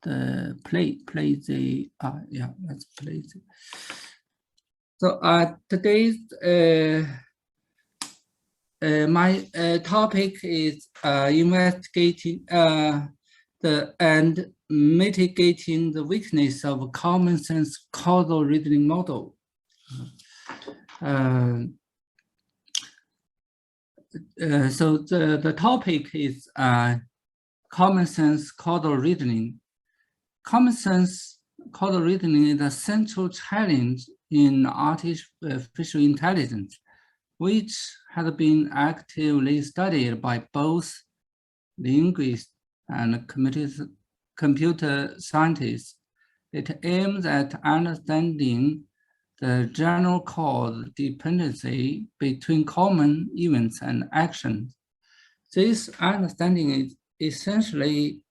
let's play the. So today's my topic is investigating and mitigating the weakness of common sense causal reasoning model. So the topic is common sense causal reasoning. Common sense causal reasoning is a central challenge in artificial intelligence, which has been actively studied by both linguists and computer scientists. It aims at understanding the general cause dependency between common events and actions. This understanding is essentially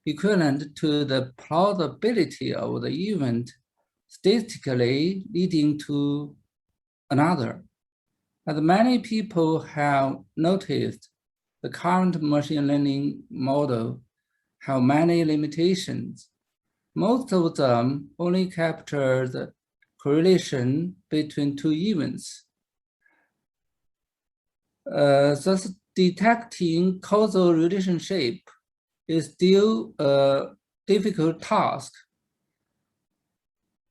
equivalent to the plausibility of the event statistically leading to another. As many people have noticed, the current machine learning model have many limitations. Most of them only capture the correlation between two events. Thus, detecting causal relationship is still a difficult task.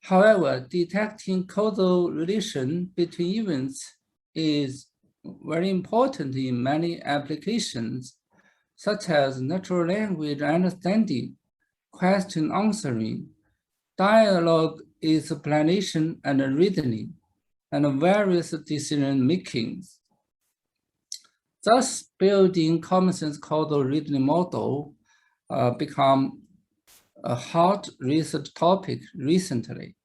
However, detecting causal relation between events is very important in many applications, such as natural language understanding, question answering, dialogue explanation and reasoning, and various decision makings. Thus, building common sense causal reasoning model become a hot research topic recently.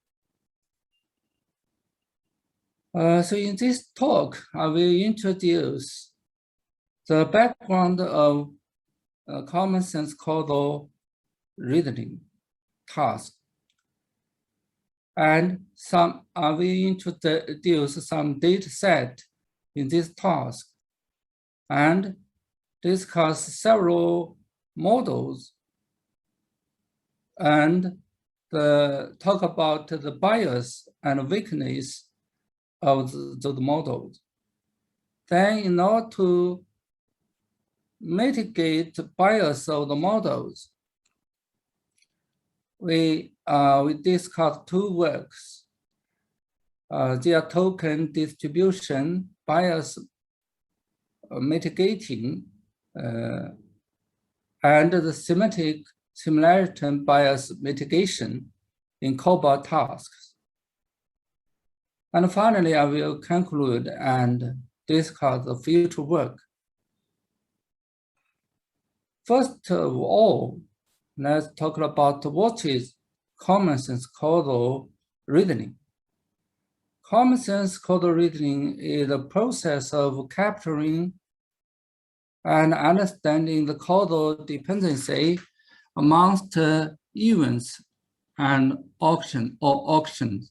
So in this talk, I will introduce the background of common sense causal reasoning task. And I will introduce some data set in this task and discuss several models and talk about the bias and weakness of those models. Then in order to mitigate the bias of the models, we discuss two works. Their token distribution bias mitigating and the semantic similarity bias mitigation in COBOL tasks. And finally, I will conclude and discuss the future work. First of all, let's talk about what is common sense causal reasoning. Common sense causal reasoning is a process of capturing and understanding the causal dependency amongst events and actions.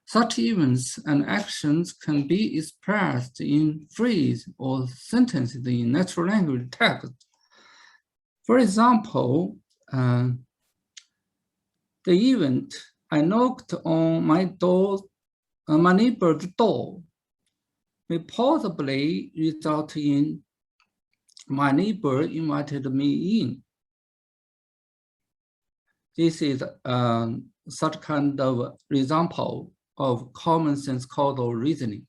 Such events and actions can be expressed in phrase or sentences in natural language text. For example, the event, I knocked on my neighbor's door, may possibly result in my neighbor invited me in. This is such kind of example of common sense causal reasoning.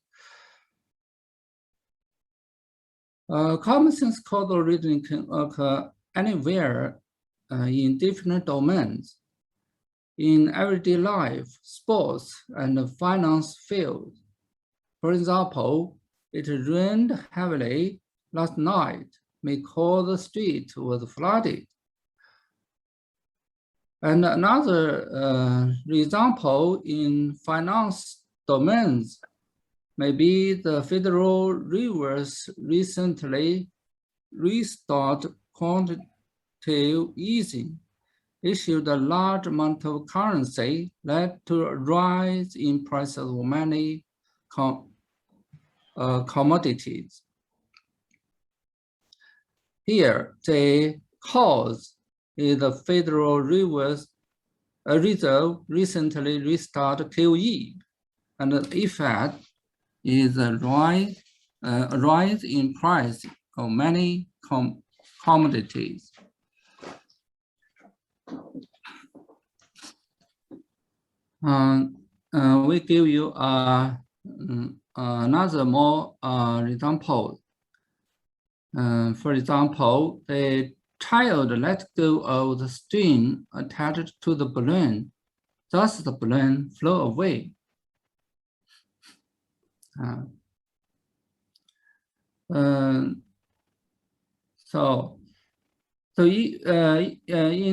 Common sense causal reasoning can occur anywhere in different domains, in everyday life, sports, and finance field. For example, it rained heavily last night, may cause the street was flooded. And another example in finance domains, maybe the Federal Reserve recently restored quantitative easing, issued a large amount of currency, led to a rise in prices of many commodities. Here, the cause is the Federal Reserve recently restarted QE, and the effect is a rise in price of many commodities. We give you another more example. For example, the child let go of the string attached to the balloon, thus the balloon flew away. In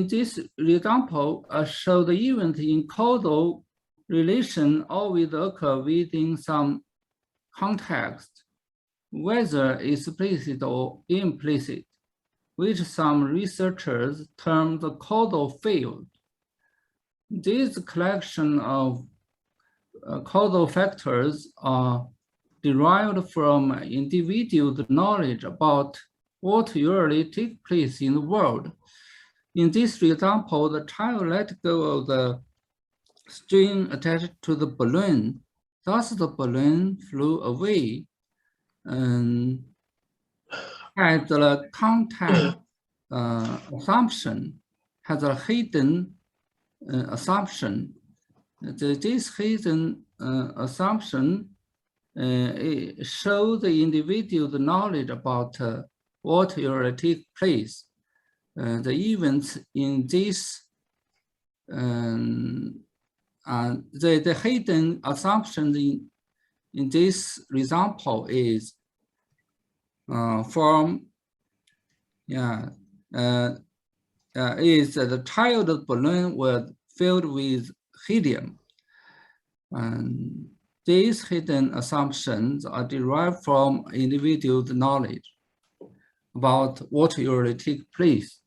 this example, show the event in causal relation always occur within some context, whether explicit or implicit, which some researchers term the causal field. This collection of causal factors are derived from individual knowledge about what usually takes place in the world. In this example, the child let go of the string attached to the balloon. Thus, the balloon flew away. And as the context assumption has a hidden assumption. This hidden assumption shows the individual's knowledge about what usually takes place. The events in this, the hidden assumption in this example is is that the child's balloon was filled with helium. And these hidden assumptions are derived from individuals' knowledge about what usually takes place.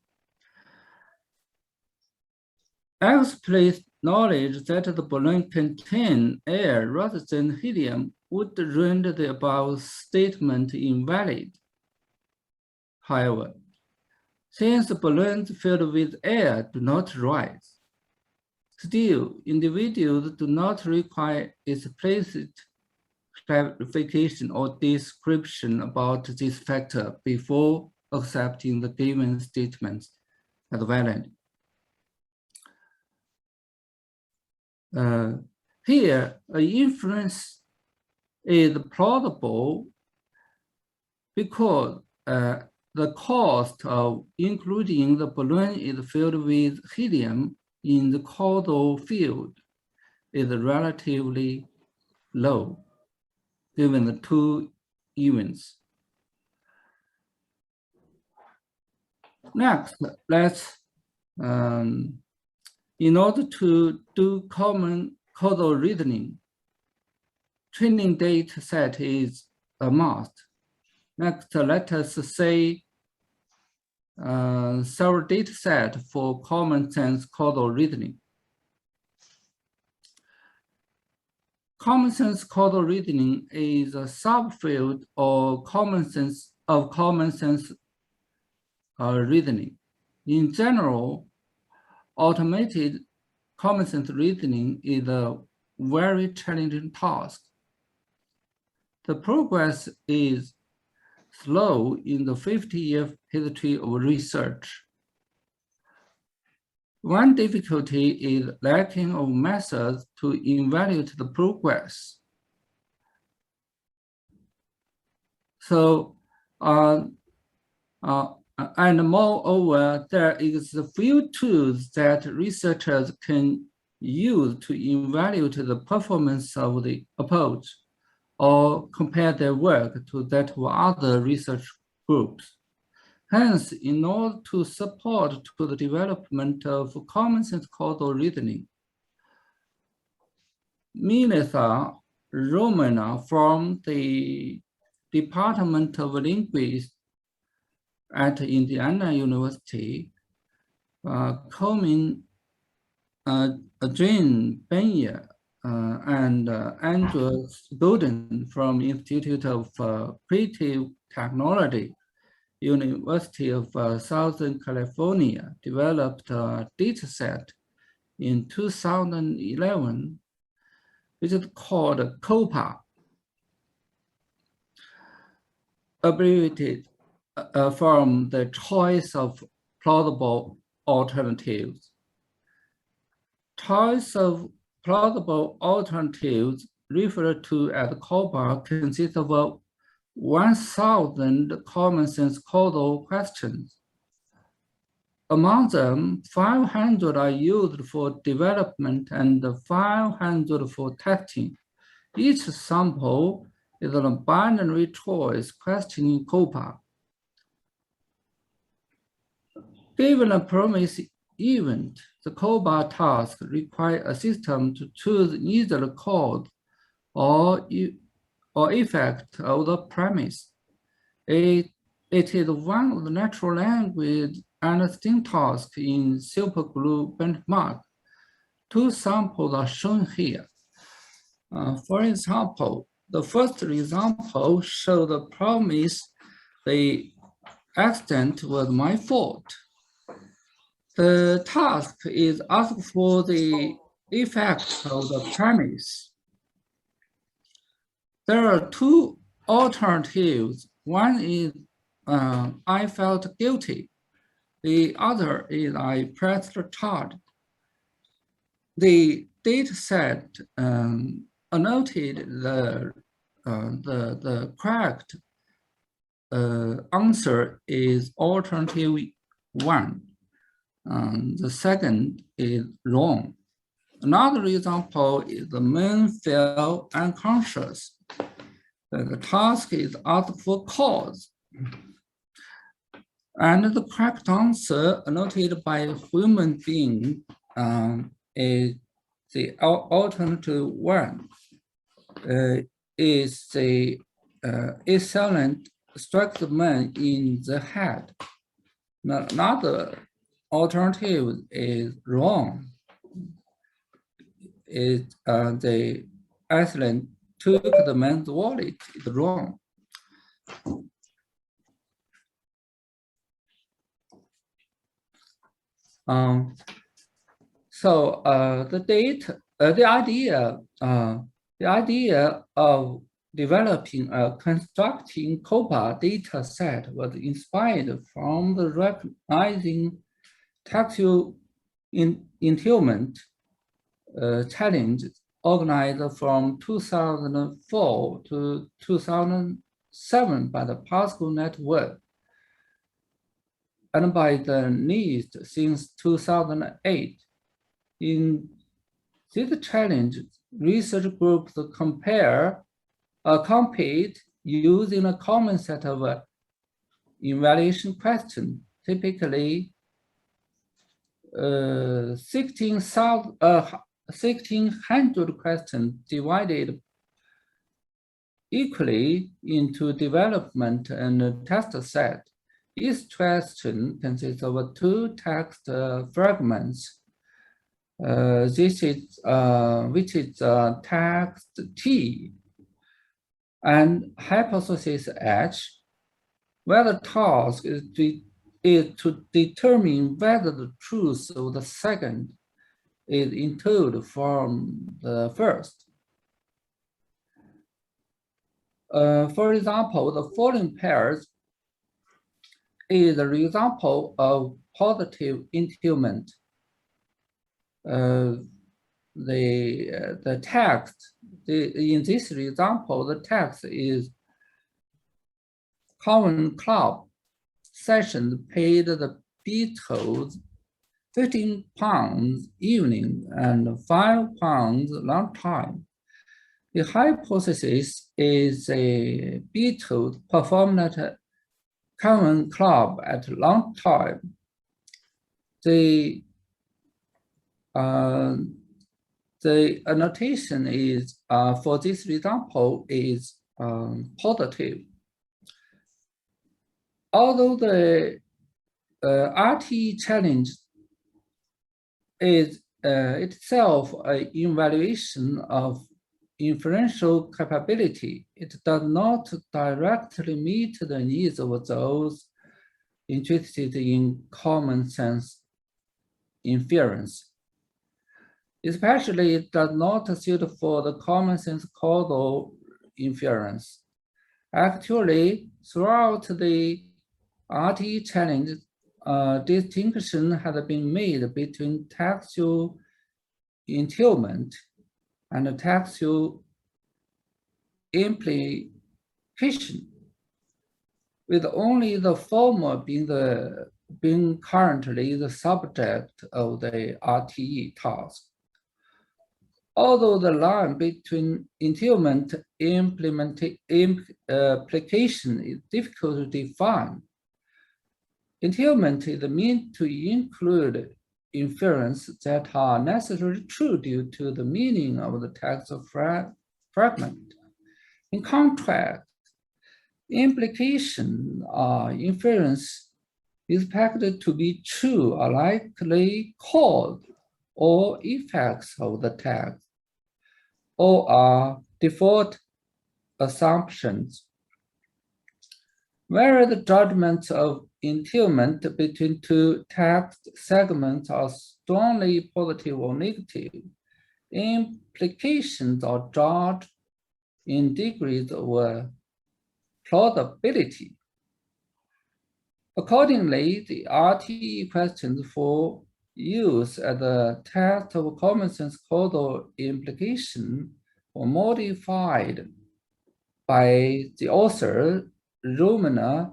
Explicit knowledge that the balloon contains air rather than helium would render the above statement invalid. However, since the balloons filled with air do not rise, still, individuals do not require explicit clarification or description about this factor before accepting the given statements as valid. Here, an inference is plausible because the cost of including the balloon is filled with helium in the causal field is relatively low, given the two events. Next, let's, in order to do common causal reasoning, training data set is a must. Next, let us say several data set for common sense causal reasoning. Common sense causal reasoning is a subfield or common sense reasoning. In general, automated common sense reasoning is a very challenging task. The progress is slow in the 50-year history of research. One difficulty is lacking of methods to evaluate the progress. So, and moreover, there is a few tools that researchers can use to evaluate the performance of the approach or compare their work to that of other research groups. Hence, in order to support to the development of common sense causal reasoning, Melissa Romana from the Department of Linguistics at Indiana University, Jane Benya, and Andrew Golden from Institute of Creative Technology University of Southern California developed a dataset in 2011, which is called COPA, abbreviated from the choice of plausible alternatives. Choice of plausible alternatives, referred to as COPA, consists of 1,000 common sense causal questions. Among them, 500 are used for development and 500 for testing. Each sample is a binary choice question in COPA. Given a promise event, the COPA task requires a system to choose either the cause or effect of the premise. It is one of the natural language understanding tasks in superglue benchmark. Two samples are shown here. For example, the first example shows the promise the accident was my fault. The task is asked for the effect of the premise. There are two alternatives. One is I felt guilty. The other is I pressed charge. The data set annotated the correct answer is alternative 1. The second is wrong. Another example is the man fell unconscious. The task is asked for cause. And the correct answer annotated by a human being is the alternative 1. Is the assailant struck the man in the head. Another alternative is wrong. The assailant took the man's wallet. It's wrong. The idea of developing a constructing COPA data set was inspired from the recognizing textual entailment challenge organized from 2004 to 2007 by the Pascal Network and by the NIST since 2008. In this challenge, research groups compete using a common set of evaluation questions, typically 1,600 questions divided equally into development and test set. Each question consists of 2 text fragments. Which is text T and hypothesis H, where the task is to determine whether the truth of the second is intuited from the first. For example, the following pairs is an example of positive entailment. The text, in this example, the text is common club session paid the Beatles £15 evening and £5 lunch time. The hypothesis is a Beatles performed at common club at lunch time. The annotation is for this example is positive. Although the RT challenge is itself an evaluation of inferential capability, it does not directly meet the needs of those interested in common sense inference. Especially, it does not suit for the common sense causal inference. Actually, throughout the RTE challenge, distinction has been made between textual entailment and textual implication, with only the former being currently the subject of the RTE task. Although the line between entailment and implication is difficult to define, entailment is meant to include inferences that are necessarily true due to the meaning of the text fragment. In contrast, implication or inference is expected to be true or likely cause or effects of the text, or are default assumptions. Where the judgments of entailment between two text segments are strongly positive or negative, implications are judged in degrees of plausibility. Accordingly, the RTE questions for use as a test of common sense causal implication were modified by the author Romana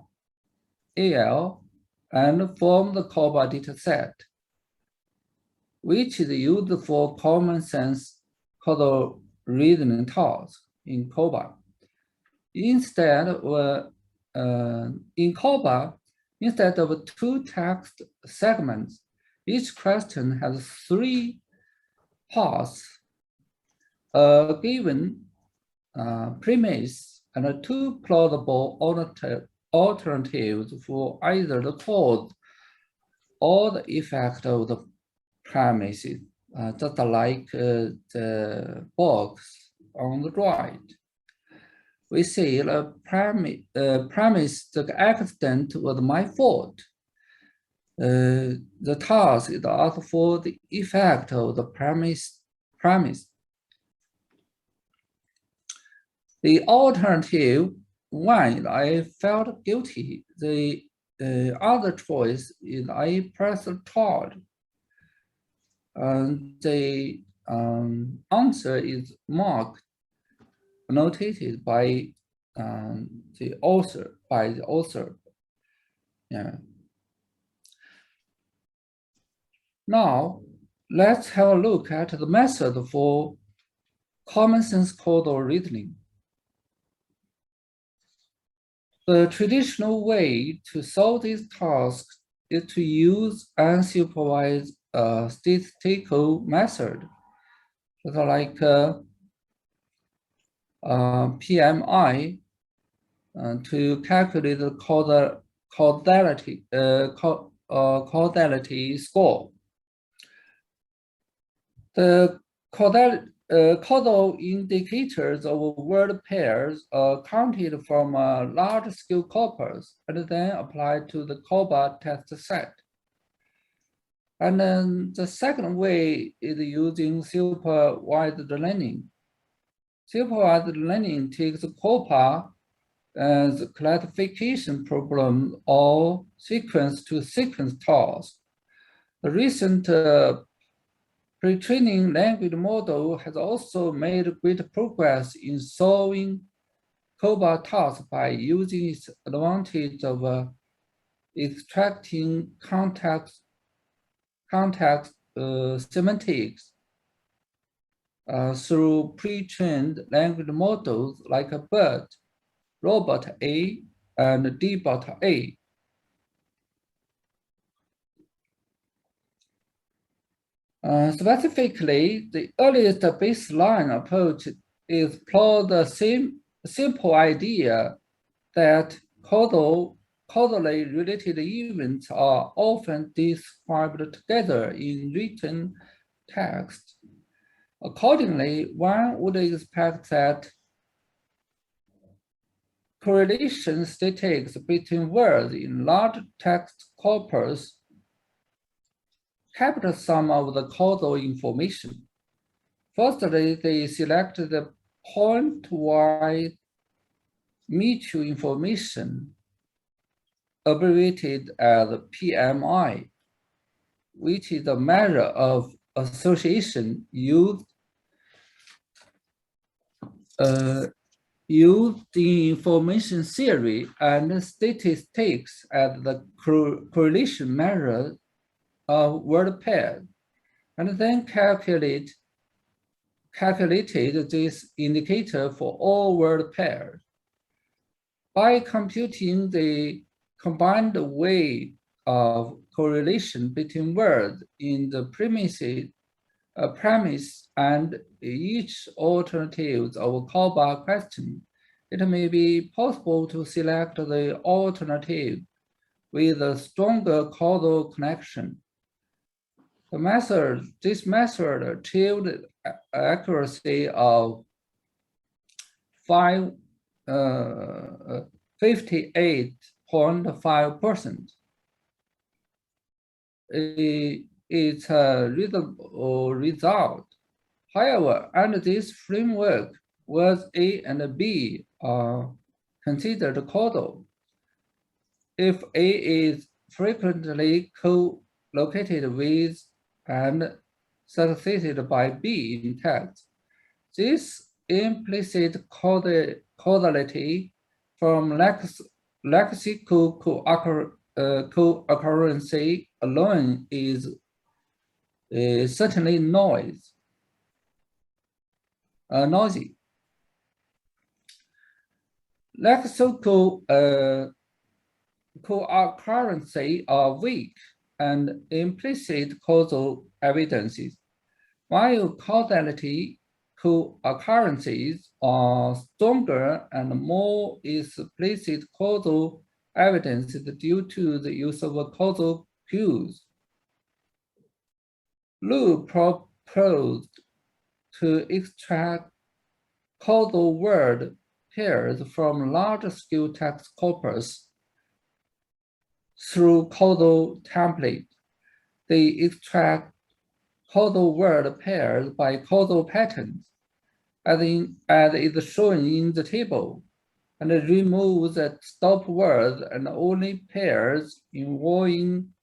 al. And form the COBA dataset, which is used for common sense causal reasoning tasks in COBA. Instead of two text segments, each question has three parts, a given premise and two plausible alternatives for either the cause or the effect of the premises, just like the box on the right. We say the premise, the accident was my fault. The task is also for the effect of the premise. The alternative one, I felt guilty. The other choice is I pressed charge. The answer is marked, notated by the author. Yeah. Now, let's have a look at the method for common sense causal reasoning. The traditional way to solve this task is to use unsupervised statistical method, like PMI, to calculate the causality score. The causal indicators of word pairs are counted from a large-scale corpus and then applied to the COBA test set. And then the second way is using supervised learning. Supervised learning takes COBA as a classification problem or sequence-to-sequence task. The recent pre-training language model has also made great progress in solving COBA tasks by using its advantage of extracting context semantics through pre-trained language models like BERT, Robot A, and DBOT A. Specifically, the earliest baseline approach explores the same simple idea that causally related events are often described together in written text. Accordingly, one would expect that correlation statistics between words in large text corpus capture some of the causal information. Firstly, they select the point-wise mutual information, abbreviated as PMI, which is a measure of association used in information theory and statistics as the correlation measure of word pairs, and then calculated this indicator for all word pairs. By computing the combined weight of correlation between words in the premise and each alternative of a callback question, it may be possible to select the alternative with a stronger causal connection. This method achieved accuracy of 58.5%. It's a reasonable result. However, under this framework, words A and B are considered causal. If A is frequently co-located with and succeeded by B in text, this implicit causality from lexical co-occurrence alone is certainly noisy. Lexical co-occurrence are weak and implicit causal evidences, while causality co-occurrences are stronger and more explicit causal evidence due to the use of causal cues. Liu proposed to extract causal word pairs from large-scale text corpus through causal template. They extract causal word pairs by causal patterns, as is shown in the table, and remove the stop words and only pairs involving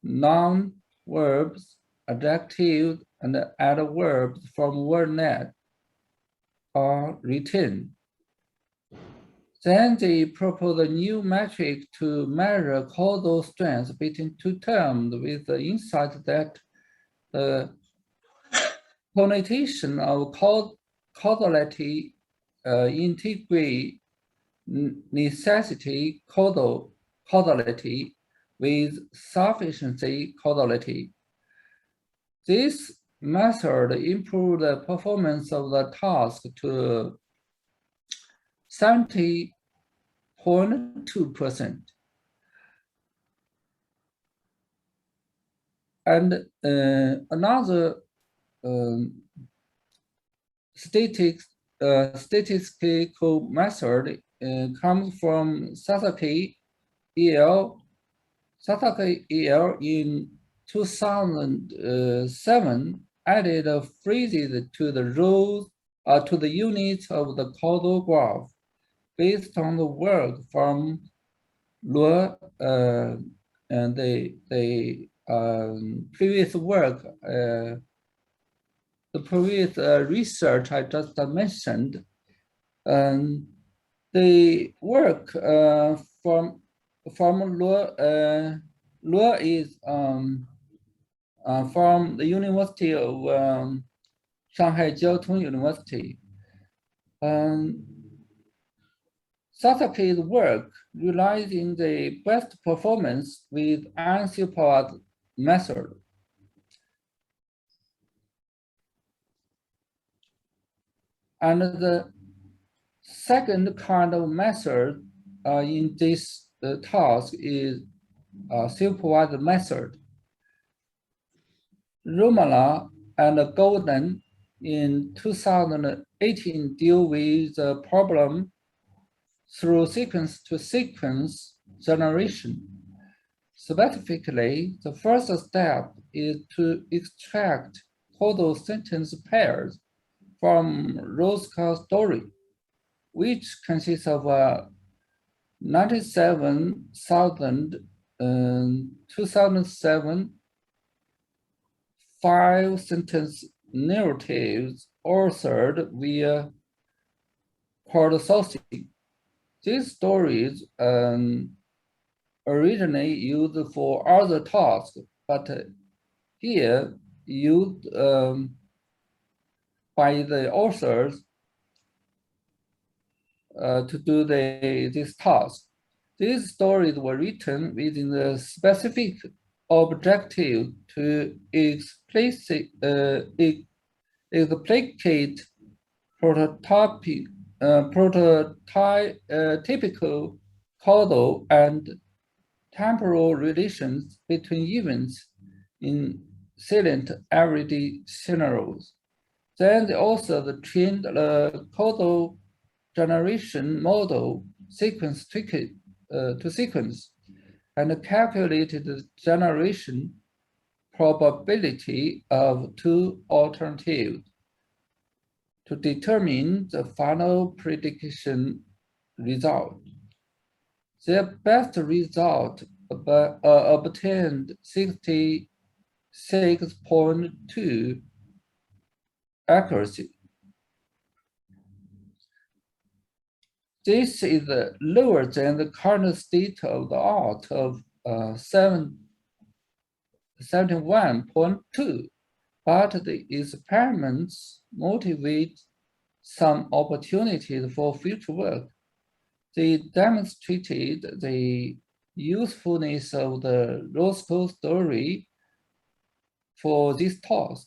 noun, verbs, adjectives, and adverbs from WordNet are retained. Then they propose a new metric to measure causal strength between two terms with the insight that the connotation of causality integrate necessity causality with sufficiency causality. This method improved the performance of the task to 70.2%. And another statistical method comes from Sasaki et al. In 2007 added phrases to the rows to the units of the causal graph based on the work from Luo and the previous work, the previous research I just mentioned. The work from Luo is from the University of Shanghai Jiaotong University. Sasaki's work realizing the best performance with unsupervised method. And the second kind of method in this task is supervised method. Romala and Golden in 2018 deal with the problem through sequence-to-sequence generation. Specifically, the first step is to extract causal sentence pairs from Roscoe's story, which consists of 2007 5-sentence narratives authored via crowdsourcing. These stories originally used for other tasks, but here used by the authors to do this task. These stories were written within the specific objective to explicate prototypical causal and temporal relations between events in salient everyday scenarios. Then the authors trained the causal generation model sequence to sequence and calculated the generation probability of two alternatives to determine the final prediction result. Their best result obtained 66.2 accuracy. This is lower than the current state of the art of 71.2, but the experiments motivate some opportunities for future work. They demonstrated the usefulness of the Roscoe story for this task,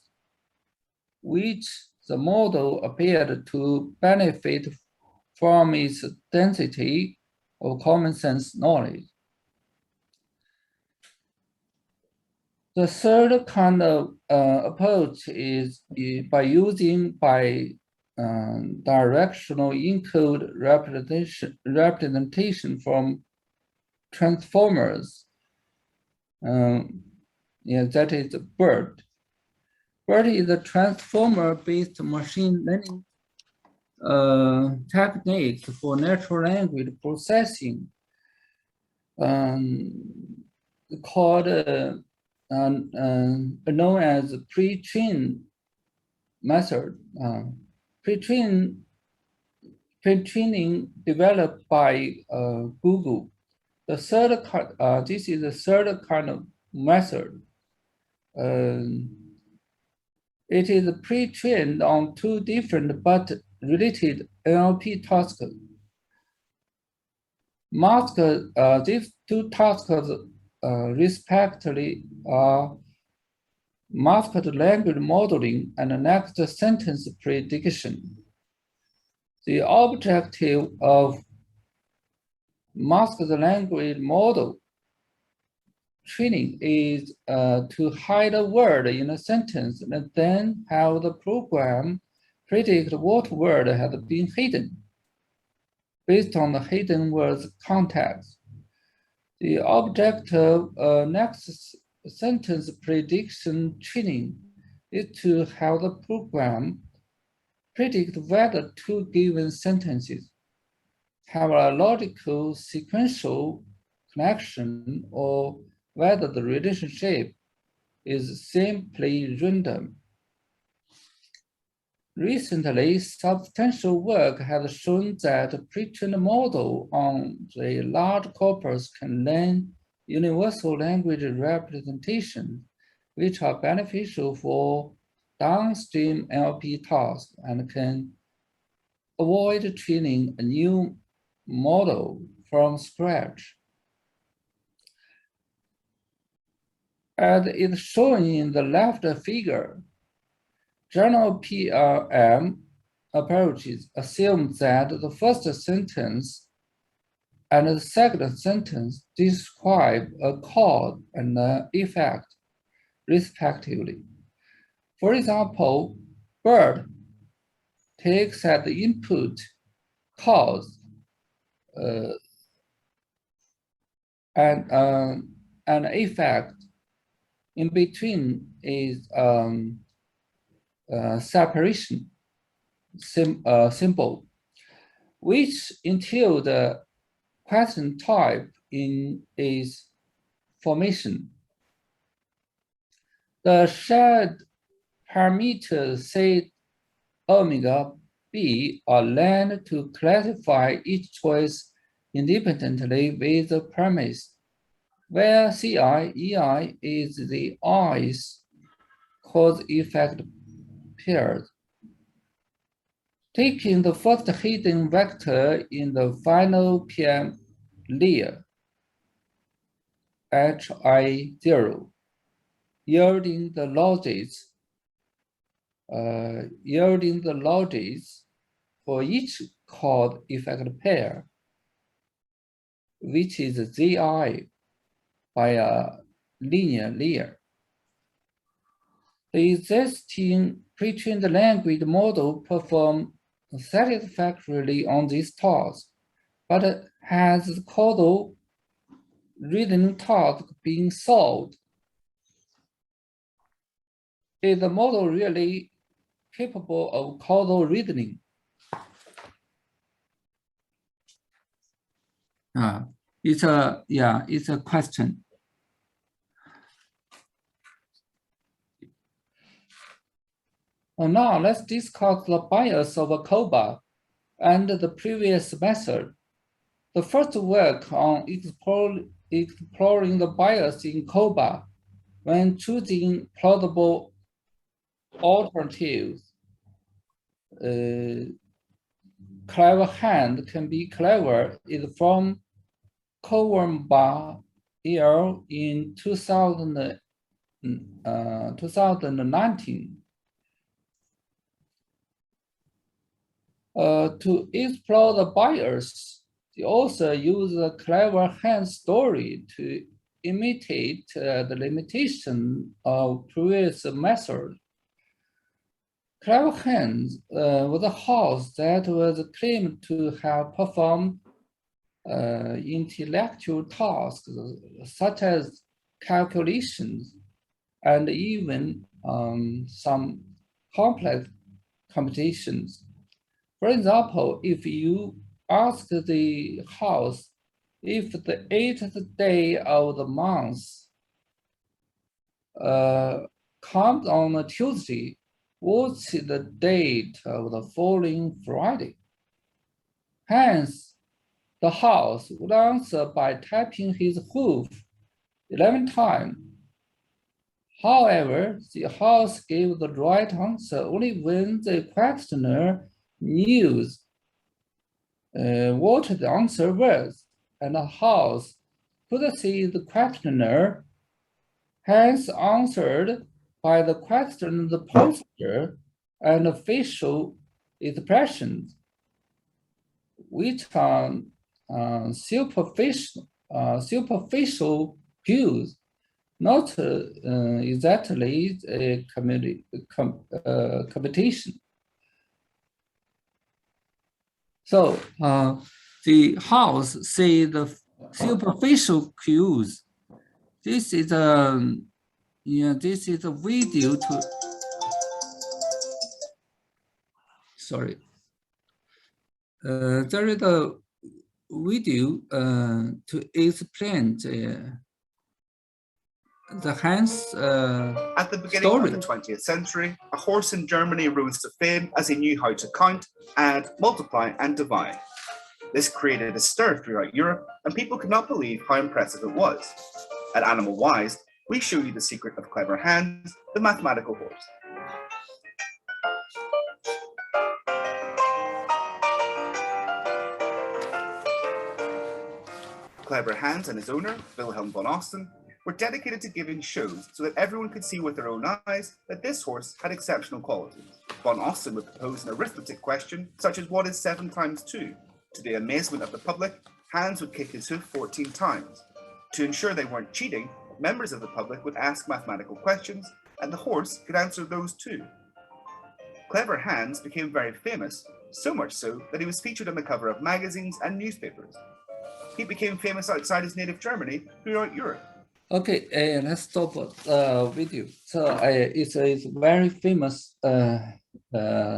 which the model appeared to benefit from its density of common sense knowledge. The third kind of approach is by using directional encode representation from transformers. That is BERT. BERT is a transformer-based machine learning techniques for natural language processing, called known as pre-train method. Pre-training developed by Google. This is the third kind of method. It is pre-trained on two different but related NLP tasks. These two tasks respectively are masked language modeling and next sentence prediction. The objective of masked language model training is to hide a word in a sentence and then have the program predict what word has been hidden based on the hidden word's context. The objective next sentence prediction training is to have the program predict whether two given sentences have a logical sequential connection or whether the relationship is simply random. Recently, substantial work has shown that a pre-trained model on the large corpus can learn universal language representations, which are beneficial for downstream NLP tasks and can avoid training a new model from scratch. As is shown in the left figure, general PRM approaches assume that the first sentence and the second sentence describe a cause and an effect, respectively. For example, bird takes as the input cause an effect in between is separation symbol, which until the question type in its formation. The shared parameters say omega b are learned to classify each choice independently with the premise, where Ci, Ei is the i's cause-effect pairs. Taking the first hidden vector in the final PM layer, Hi0, yielding the logits for each cause-effect pair, which is Zi by a linear layer. The existing pre-trained language model performs satisfactorily on this task, but has the causal reasoning task being solved? Is the model really capable of causal reasoning? It's a question. And now let's discuss the bias of COBA and the previous method. The first work on exploring the bias in COBA when choosing plausible alternatives. Clever hand can be clever is from Cowan in 2019. To explore the bias, the author used a clever hand story to imitate the limitation of previous methods. Clever Hands was a house that was claimed to have performed intellectual tasks such as calculations and even some complex computations. For example, if you ask the house if the 8th day of the month comes on a Tuesday, what's the date of the following Friday? Hence, the house would answer by tapping his hoof 11 times. However, the house gave the right answer only when the questioner knew what the answer was, and the house could see the questioner has answered by the question's posture and facial expressions, which are superficial cues, not exactly a computation. So the house see the superficial cues. This is a video to. Sorry. There is a video to explain the Hans At the beginning of the 20th century, a horse in Germany rose to fame as he knew how to count, add, multiply, and divide. This created a stir throughout Europe, and people could not believe how impressive it was. At Animal Wise, we show you the secret of Clever Hans, the mathematical horse. Clever Hans and his owner, Wilhelm von Osten, were dedicated to giving shows so that everyone could see with their own eyes that this horse had exceptional qualities. Von Osten would propose an arithmetic question, such as what is 7 times 2? To the amazement of the public, Hans would kick his hoof 14 times. To ensure they weren't cheating, members of the public would ask mathematical questions, and the horse could answer those too. Clever Hans became very famous so much so that he was featured on the cover of magazines and newspapers. He became famous outside his native Germany throughout Europe. Okay, let's stop the video. So it's a very famous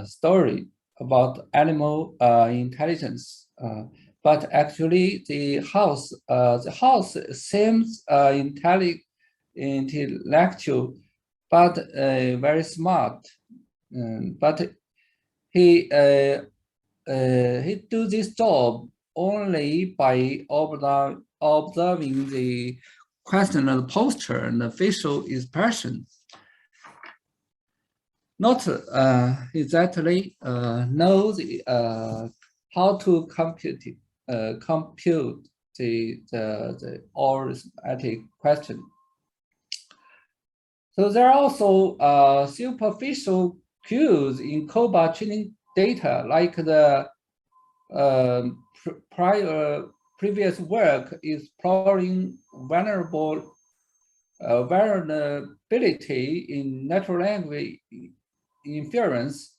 story about animal intelligence. But actually, the house seems intellectual, but very smart. But he do this job only by observing the questioner posture and the facial expression. Not exactly know the how to compute the arithmetic question. So there are also superficial cues in COBA training data, like the previous work exploring vulnerability in natural language inference.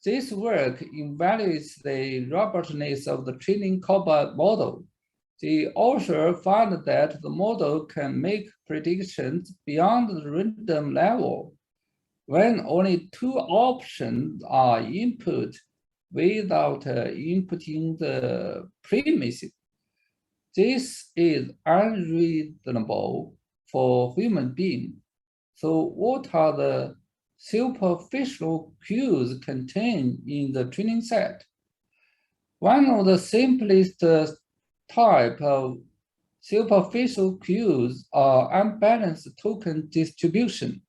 This work evaluates the robustness of the training COBA model. The author found that the model can make predictions beyond the random level when only two options are input without inputting the premises. This is unreasonable for human beings. So what are the superficial cues contained in the training set? One of the simplest type of superficial cues are unbalanced token distribution.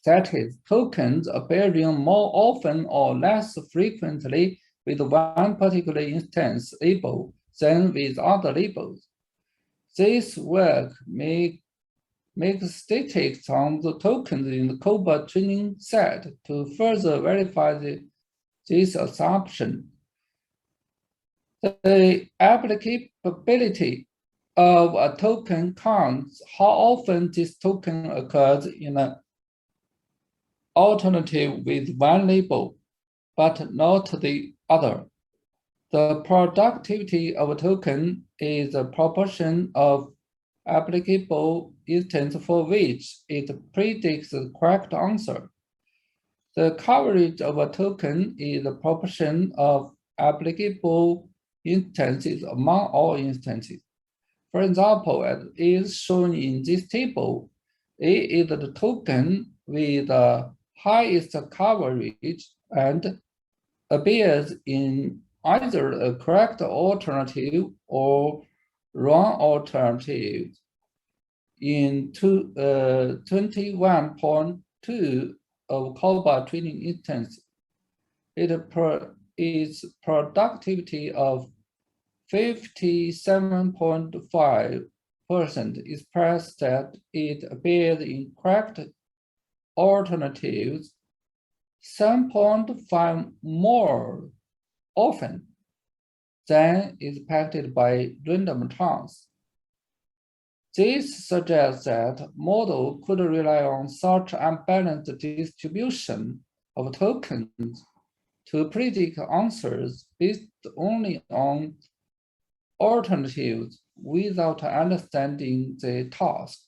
That is, tokens appearing more often or less frequently with one particular instance label than with other labels. This work makes statistics on the tokens in the COBA training set to further verify this assumption. The applicability of a token counts how often this token occurs in an alternative with one label, but not the other. The productivity of a token is a proportion of applicable instance for which it predicts the correct answer. The coverage of a token is a proportion of applicable instances among all instances. For example, as is shown in this table, A is the token with the highest coverage and appears in either a correct alternative or wrong alternative in 21.2 of COBA training instances. Its productivity of 57.5% expressed that it appears in correct alternatives 7.5 more often than expected by random chance. This suggests that model could rely on such unbalanced distribution of tokens to predict answers based only on alternatives without understanding the task.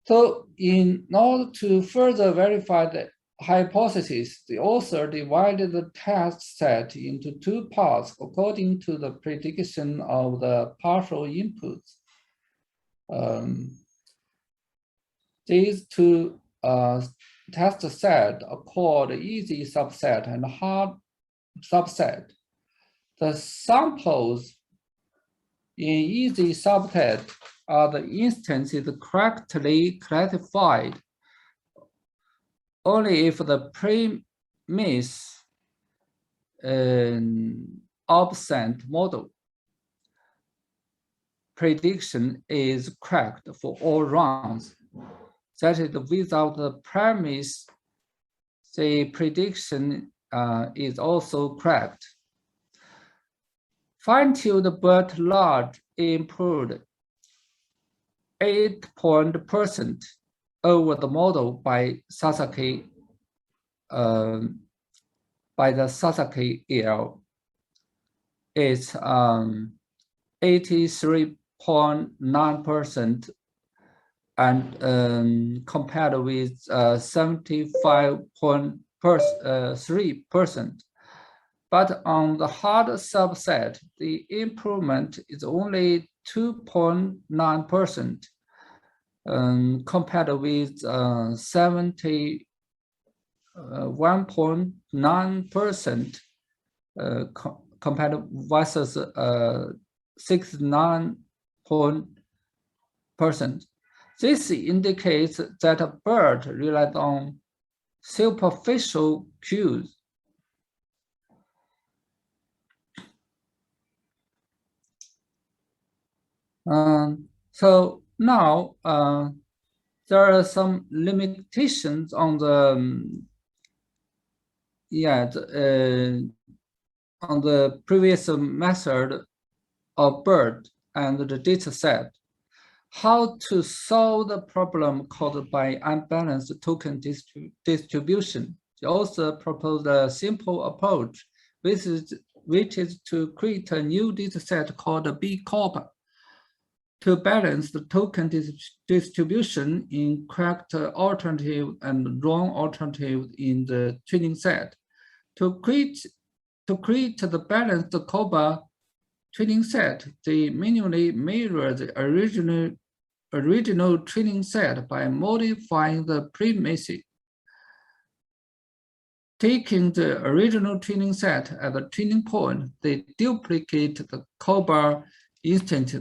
So in order to further verify the hypothesis, the author divided the test set into two parts according to the prediction of the partial inputs. These two test sets are called easy subset and hard subset. The samples in easy subset are the instances correctly classified only if the premise absent model prediction is correct for all rounds. That is, without the premise, the prediction is also correct. Fine-tuned but large improved 8% over the model by Sasaki by the Sasaki et.al. It's 83.9%, and compared with 75.3%. But on the hard subset, the improvement is only 2.9%, compared with 71.9%, compared versus 69%. This indicates that a bird relied on superficial cues. So now there are some limitations on the on the previous method of BERT and the data set. How to solve the problem caused by unbalanced token distribution. The author proposed a simple approach, which is to create a new data set called a B corp to balance the token distribution in correct alternative and wrong alternative in the training set. To create the balanced COBA training set, they manually mirror the original training set by modifying the premises. Taking the original training set as a training point, they duplicate the COBA instance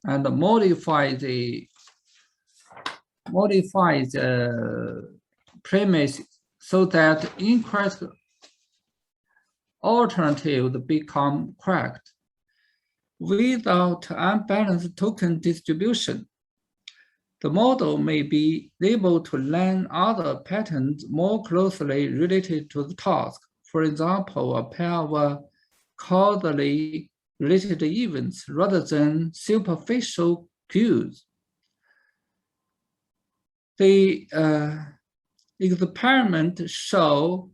and modify the premises so that incorrect alternatives become correct. Without unbalanced token distribution, the model may be able to learn other patterns more closely related to the task. For example, a pair of causally related events rather than superficial cues. The experiment show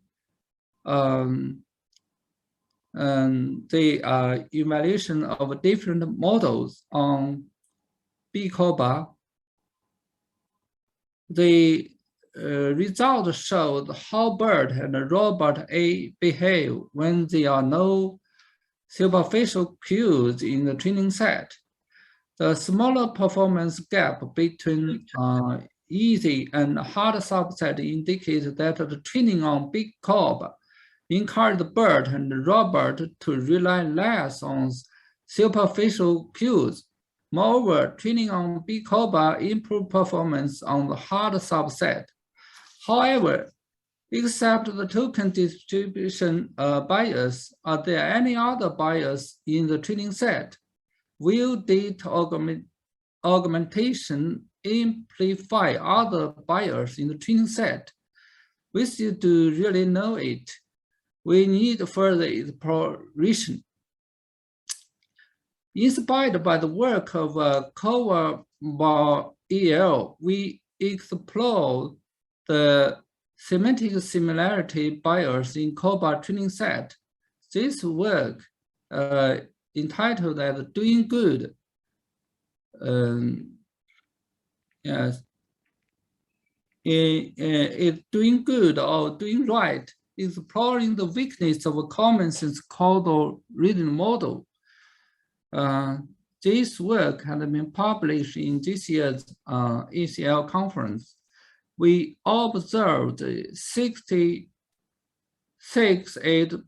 the evaluation of different models on B-COBA. The results showed how BERT and robot A behave when there are no superficial cues in the training set. The smaller performance gap between easy and hard subset indicates that the training on B-COBA encouraged BERT and robot to rely less on superficial cues. Moreover, training on B-COBA improved performance on the hard subset. However, except the token distribution bias, are there any other bias in the training set? Will data augmentation amplify other bias in the training set? We still do really know it. We need further exploration. Inspired by the work of Causal et.al., we explored the semantic similarity bias in COBA training set. This work, entitled as Doing Good, is doing good or doing right, exploring the weakness of a common sense causal reasoning model. This work has been published in this year's ACL conference. We observed 66.8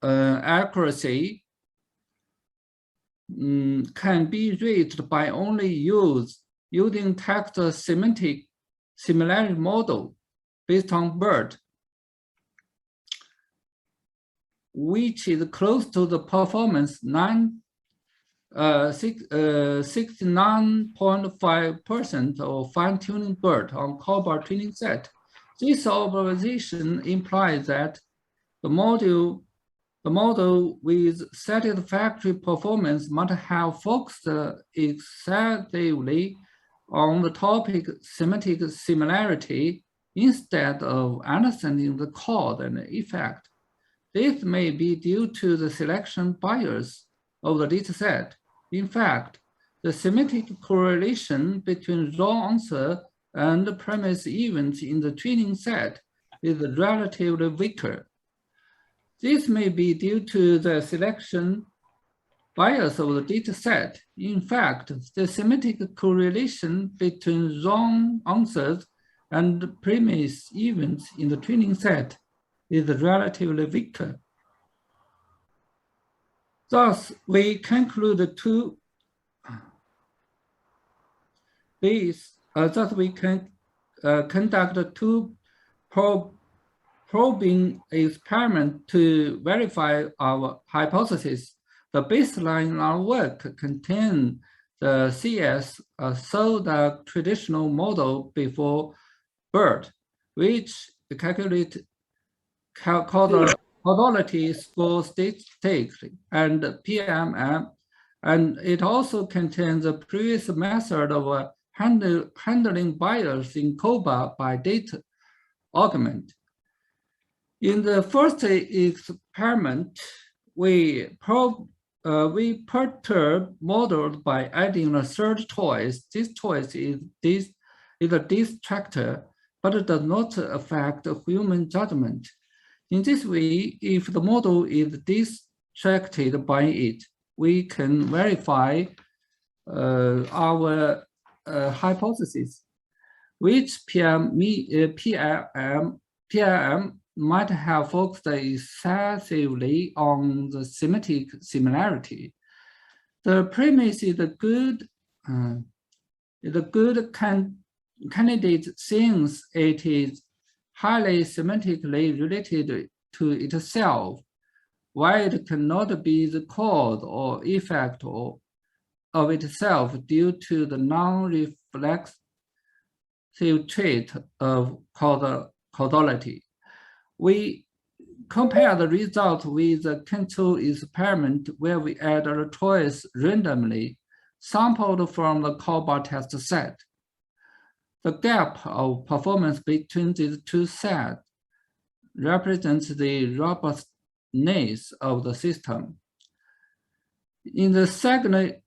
accuracy can be reached by only using text semantic similarity model based on BERT, which is close to the performance 69.5% of fine-tuning BERT on COBA training set. This observation implies that the model with satisfactory performance must have focused excessively on the topic semantic similarity instead of understanding the cause and effect. This may be due to the selection bias of the dataset. In fact, the semantic correlation between wrong answer and premise events in the training set is relatively weaker. This may be due to the selection bias of the dataset. In fact, the semantic correlation between wrong answers and premise events in the training set is relatively weaker. Thus, we conclude two thus we can conduct two probing experiments to verify our hypothesis. The baseline in our work contains the CS, so the traditional model before BERT, which calculates causality score statistically, and PMM, and it also contains the previous method of handling bias in COBA by data augment. In the first experiment, we perturb models by adding a third choice. This choice is a distractor, but it does not affect human judgment. In this way, if the model is distracted by it, we can verify our hypothesis, which PIM might have focused excessively on the semantic similarity. The premise is a good candidate since it is highly semantically related to itself, while it cannot be the cause or effect of itself due to the non-reflexive trait of causality. We compare the result with the control experiment where we add a choice randomly sampled from the COBA test set. The gap of performance between these two sets represents the robustness of the system. In the second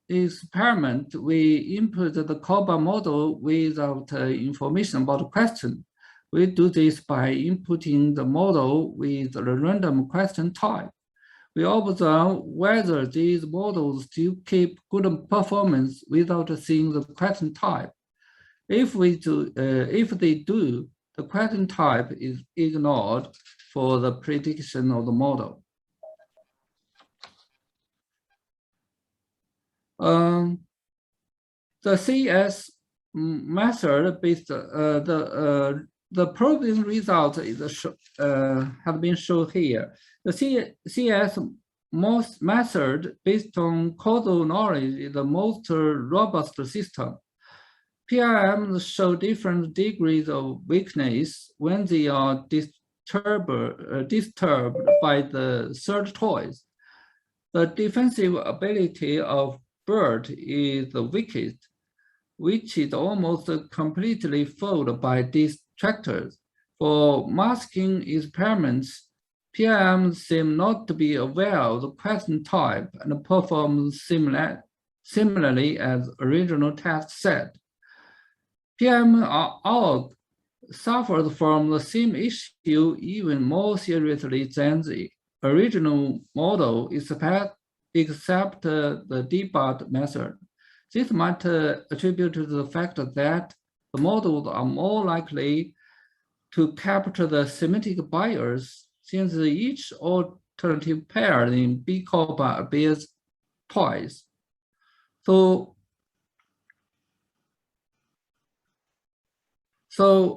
experiment, we input the COBA model without information about the question. We do this by inputting the model with a random question type. We observe whether these models still keep good performance without seeing the question type. If they do, the question type is ignored for the prediction of the model. The CS method based the probing result is have been shown here. The CS method based on causal knowledge is the most robust system. PIMs show different degrees of weakness when they are disturbed by the third choice. The defensive ability of BERT is the weakest, which is almost completely fooled by distractors. For masking experiments, PIMs seem not to be aware of the question type and perform similarly as original test set. PIM-OG suffered from the same issue even more seriously than the original model, except the debug method. This might attribute to the fact that the models are more likely to capture the semantic bias since each alternative pair in B-COBA appears twice. So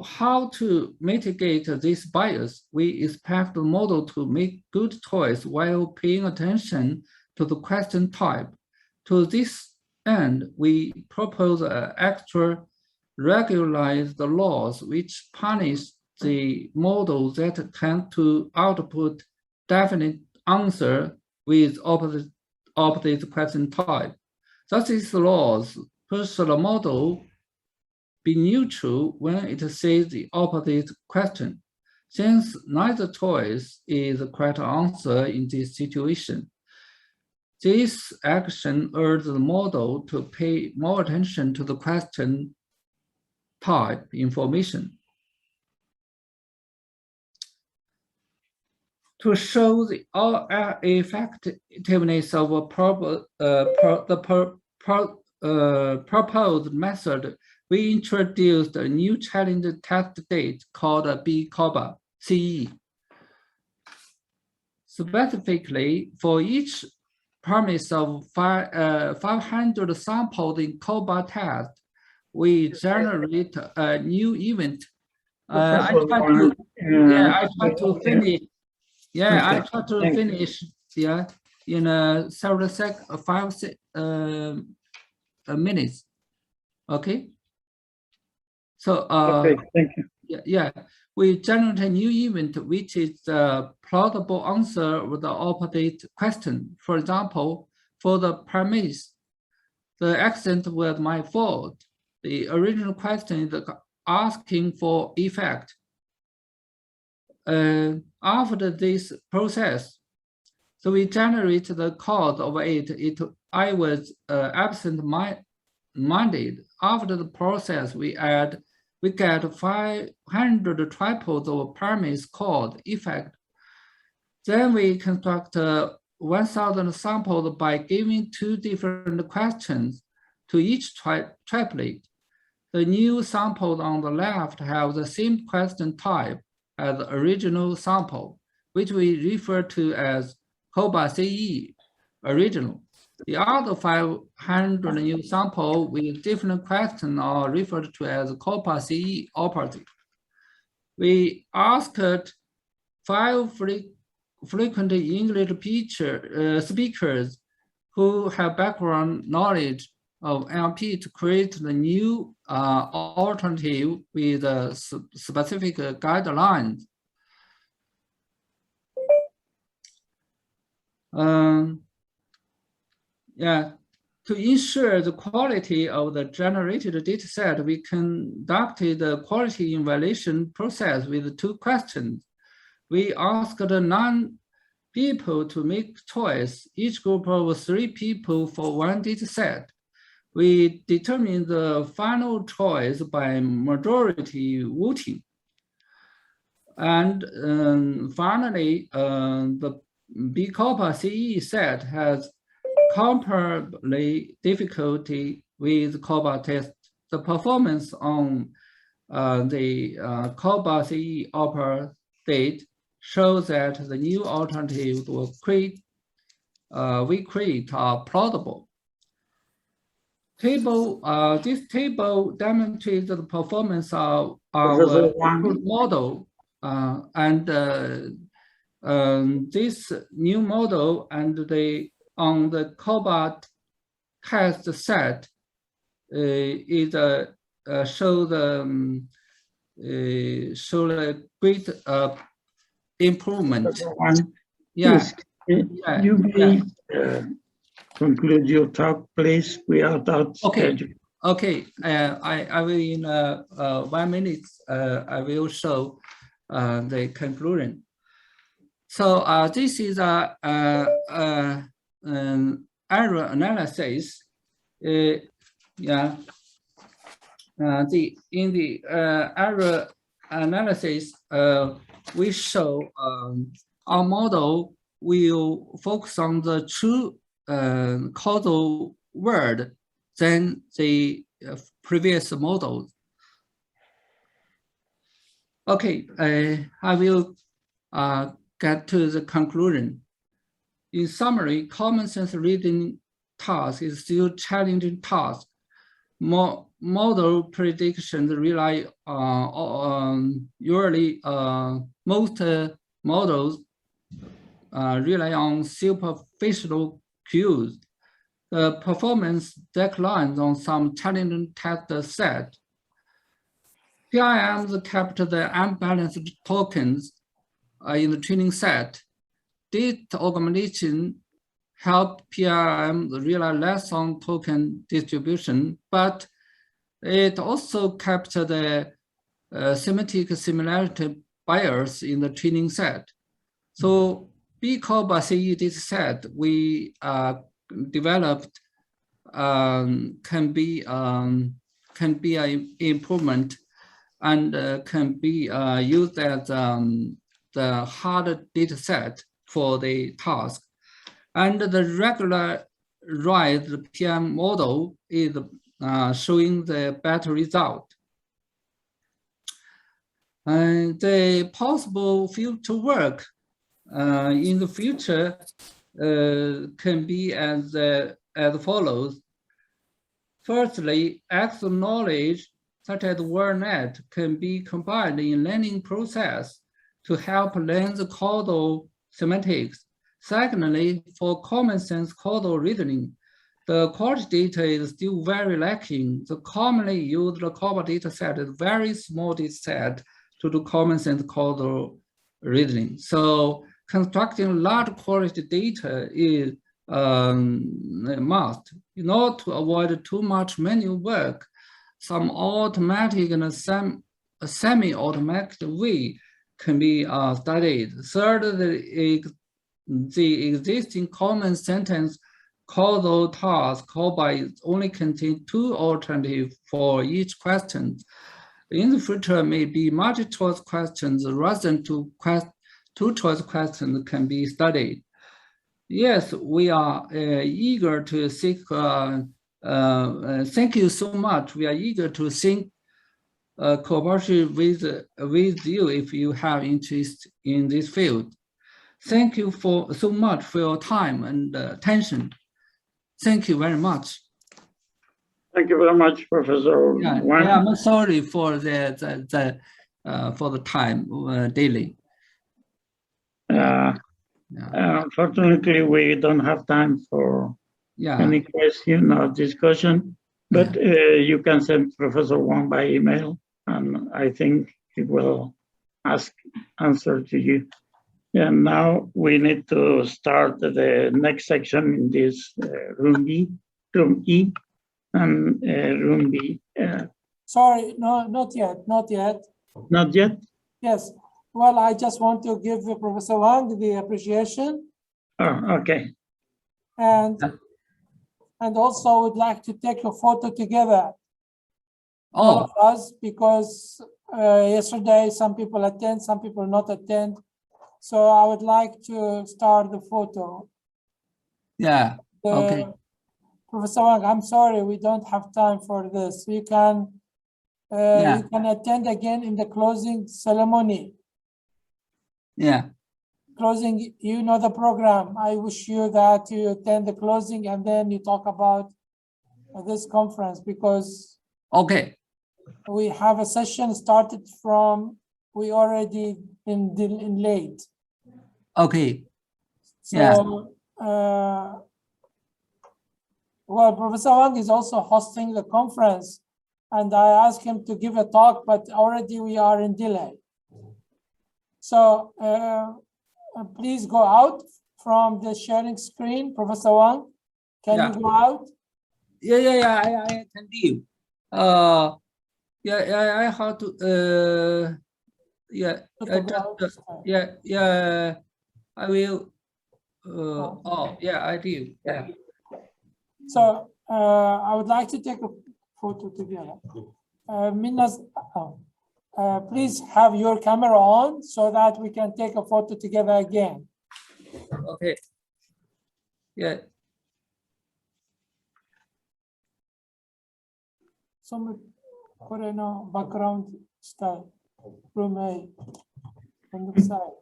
how to mitigate this bias? We expect the model to make good choice while paying attention to the question type. To this end, we propose an extra regularized laws which punish the models that tend to output definite answer with opposite question type. Thus, these laws push the model be neutral when it says the opposite question, since neither choice is the correct answer in this situation. This action urges the model to pay more attention to the question type information. To show the effectiveness of the proposed method, we introduced a new challenge test date called BCOBA CE. Specifically, for each premise of 500 samples in COBA test, we generate a new event. I try to finish. Yeah, I try to finish. Yeah, in several minutes. Okay. So okay, thank you. Yeah, we generate a new event which is the plausible answer with the opposite question. For example, for the premise, the accident was my fault. The original question is asking for effect. After this process, so we generate the cause of it. I was absent-minded. After the process, we get 500 triples of premise called effect. Then we construct 1,000 samples by giving 2 different questions to each triplet. The new samples on the left have the same question type as the original sample, which we refer to as COBA CE original. The other 500 new samples with different questions are referred to as COBA CE opposite. We asked 5 frequent English speakers who have background knowledge of NLP to create the new alternative with specific guidelines. To ensure the quality of the generated dataset, we conducted the quality evaluation process with 2 questions. We asked 9 people to make choice, each group of 3 people for 1 dataset. We determined the final choice by majority voting. And finally, the BCOBA CE set has comparably difficulty with COBA test. The performance on the COBA CE opposite shows that the new alternatives we create are plausible. This table demonstrates the performance of our model, this new model and on the COBA test set show a great improvement. Yes. You may conclude your talk, please. We are out. Okay. I will in 1 minute. I will show the conclusion. So this is error analysis. In the error analysis, we show our model will focus on the true causal word than the previous models. Okay, I will get to the conclusion. In summary, common sense reading task is still challenging task. Model predictions rely usually most models rely on superficial cues. The performance declines on some challenging test set. PIMs capture the unbalanced tokens in the training set. Data augmentation help PIM rely less on token distribution, but It also captures the semantic similarity bias in the training set. So BCOBA-CE dataset we developed can be an improvement and can be used as the hard dataset for the task. And the regularized PM model is showing the better result. And the possible future work in the future can be as follows. Firstly, extra knowledge such as WordNet can be combined in learning process to help learn the causal semantics. Secondly, for common sense causal reasoning, the quality data is still very lacking. The commonly used COBA dataset is a very small dataset to do common sense causal reasoning. So constructing large quality data is a must. In order to avoid too much manual work, some automatic and semi-automatic way can be studied. Third, the existing common sentence causal task COBA only contains 2 alternatives for each question. In the future, maybe multi-choice questions rather than two-choice questions can be studied. Yes, we are eager to seek. Thank you so much. We are eager to think cooperation with you if you have interest in this field. Thank you so much for your time and attention. Thank you very much. Thank you very much, Professor Wang. Yeah, I'm sorry for the time daily. Unfortunately, we don't have time for any question or discussion, but you can send Professor Wang by email, and I think he will answer to you. And now we need to start the next section in this room E, and room B. Sorry, no, not yet. Not yet? Yes. Well, I just want to give Professor Wang the appreciation. Oh, okay. And also would like to take a photo together. All of us, because yesterday some people attend, some people not attend. So I would like to start the photo. Yeah, okay. Professor Wang, I'm sorry, we don't have time for this. You can attend again in the closing ceremony. Yeah. Closing, you know the program. I wish you that you attend the closing and then you talk about this conference, because we have a session started from, we already in late. Okay. So, well, Professor Wang is also hosting the conference, and I asked him to give a talk, but already we are in delay. So please go out from the sharing screen. Professor Wang, can you go out? I can leave. I have to. I will. I do. Yeah. So I would like to take a photo together. Please have your camera on so that we can take a photo together again. Okay. Yeah. Some Korean background style from A on the side.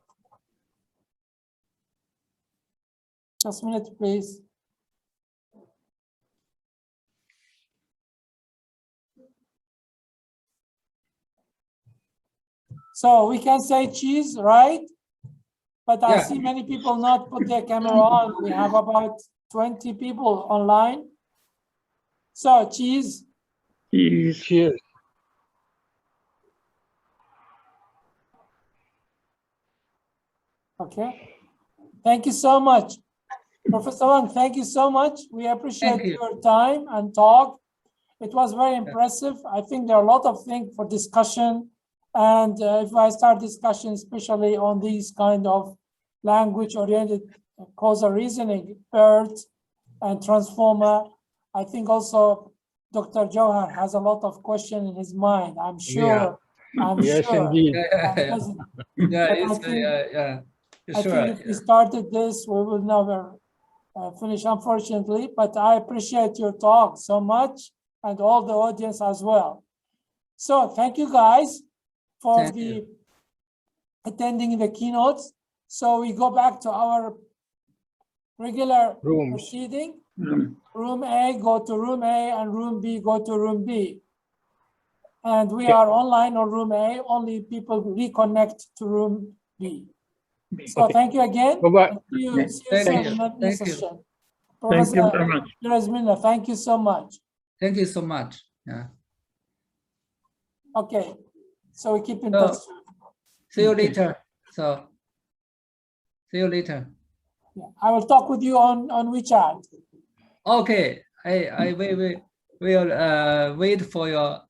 Just a minute, please. So we can say cheese, right? But I see many people not put their camera on. We have about 20 people online. So cheese. Cheers. Okay. Thank you so much. Professor Wang, thank you so much. We appreciate your time and talk. It was very impressive. I think there are a lot of things for discussion. And if I start discussion, especially on these kind of language-oriented causal reasoning, BERT and transformer, I think also Dr. Jauhar has a lot of questions in his mind. I'm sure. I'm Yes, sure. indeed. Yeah, I think if we started this, we will never finish, unfortunately. But I appreciate your talk so much, and all the audience as well. So thank you guys for attending the keynotes. So we go back to our regular proceeding. Room A, go to room A, and room B, go to room B. And we are online on room A, only people reconnect to room B. So thank you again. Bye-bye. See you soon in the next session. Thank you very much. Professor, thank you so much. Thank you so much. Yeah. Okay, so we keep in touch. See you later. So, see you later. Yeah, I will talk with you on WeChat. Okay, I will wait for your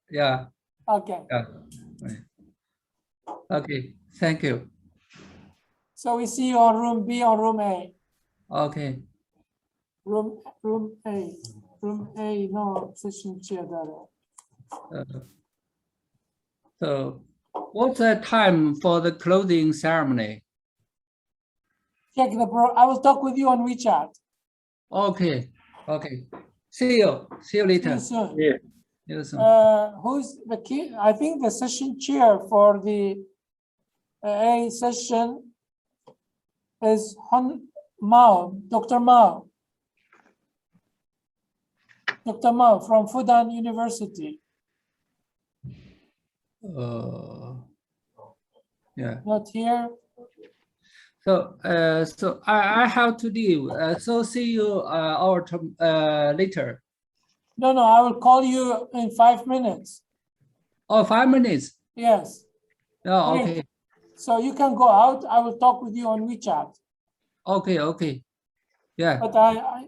Okay. Yeah. Okay. Thank you. So we see you on room B or room A. Okay. Room A. Room A. No session chair there. So, what's the time for the closing ceremony? Check the I will talk with you on WeChat. Okay. Okay. See you. See you later. See you soon. Yeah. See you soon. Who's the key? I think the session chair for the A session is Mao, Dr. Mao. Dr. Mao from Fudan University. Yeah. Not here. So, so I have to leave. So see you later. No, I will call you in 5 minutes. Oh, 5 minutes. Yes. Oh, Great. okay. So you can go out. I will talk with you on WeChat. Okay. Okay. Yeah. But I